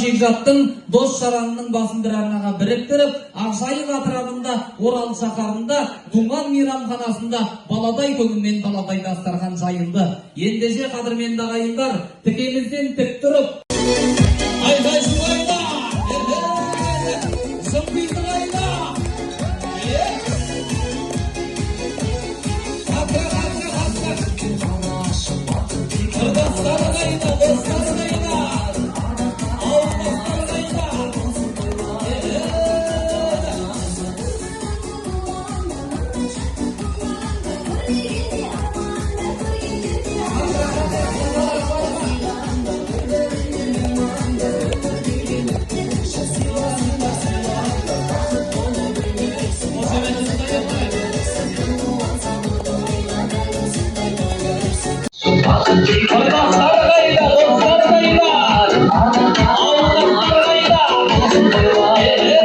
Шекжаттың дос жаранының басын бір арнаға біріктіріп, Ақжайық атырабында, Орал шаһарында, Думан мейрамханасында баладай көңілмен баладай дастархан жайылды. Ендеше қадірменді ағайындар, тікемізден тік тұрып, айқай шулайда, зымпиздың айда, Kırdaşların ayda, dostların ayda, ağustosların ayda. Kırdaşların ayda, dostların ayda, ağustosların ayda.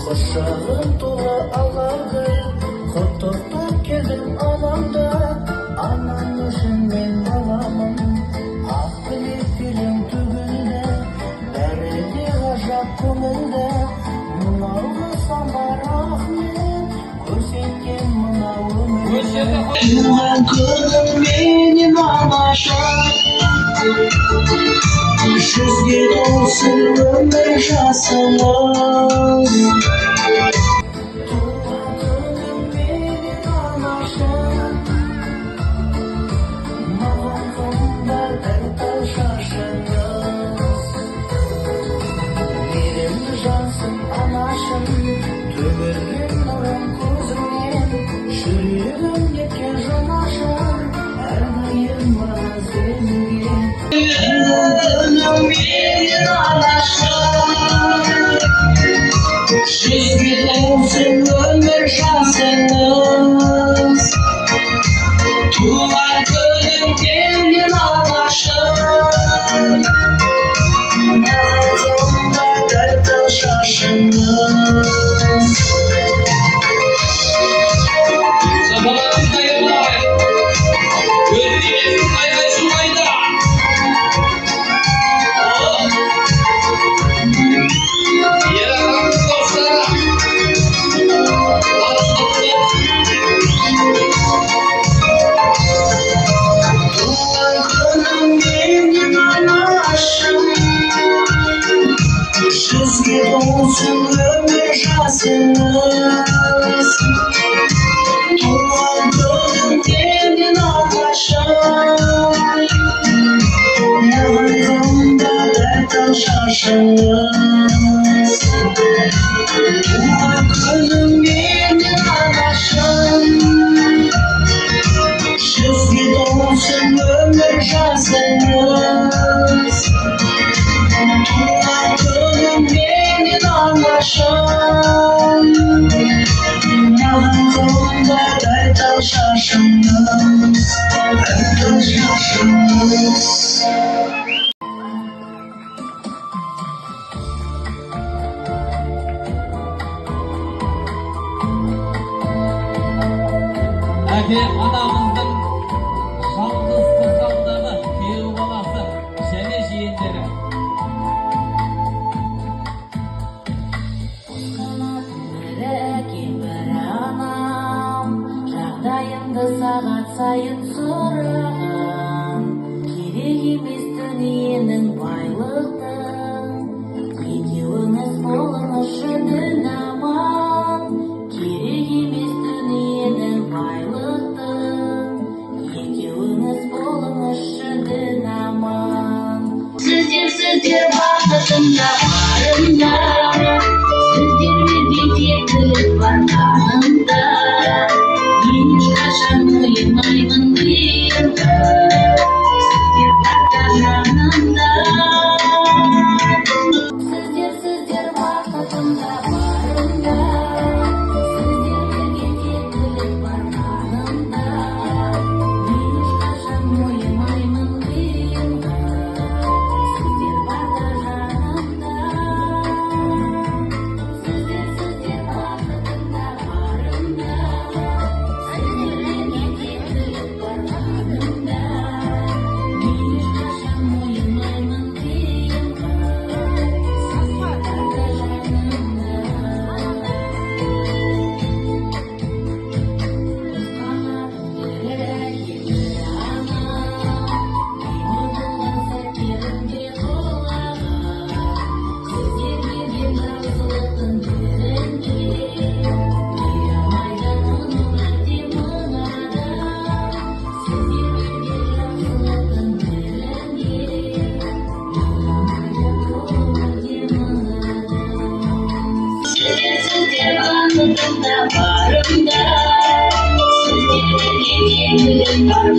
Құшағым толы алаңды, құттықтап келдім аламды, анам үшін мен баламын, ақ білектерім төгілді, бәрі де ғажап көңілді, мынау самбар рахмет, көрсеткен мынау өмір. Туған күнім менен анаша, жүзге толсын өмір жасымыз. Төгілген нұрым көзіңнен, жүрегім неткен жанашыр, әрдайым бара сенген. Күнім менен анашым, жүзге толсын өмір жасыңыз. Туған күнім менен анашым, назымда тартыл шашыңыз. Жүзге толсын өмір жасыңыз. Туған күнім менен алғашым, назымда тартыл шашыңыз. Туған күнім менен алғашым, жүзге толсын өмір жасыңыз. Туған күнім менен алғашым, назымда тартыл шашыңыз, тартыл шашыңыз. Әке анамыздың жалғыз қызғалдағы күйеу баласы және жиендері. Жағдайымды сағат сайын сұрағам, керек емес дүниенің байлықтың, екеуіңіз болыңызшы дін аман. Керек емес дүниенің байлықтың, екеуіңіз болыңызшы дін аман. Сіздер бақытында барында,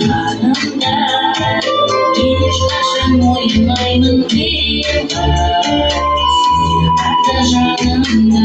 жанымда ешқашан мойымаймын деймін сен барда жанымда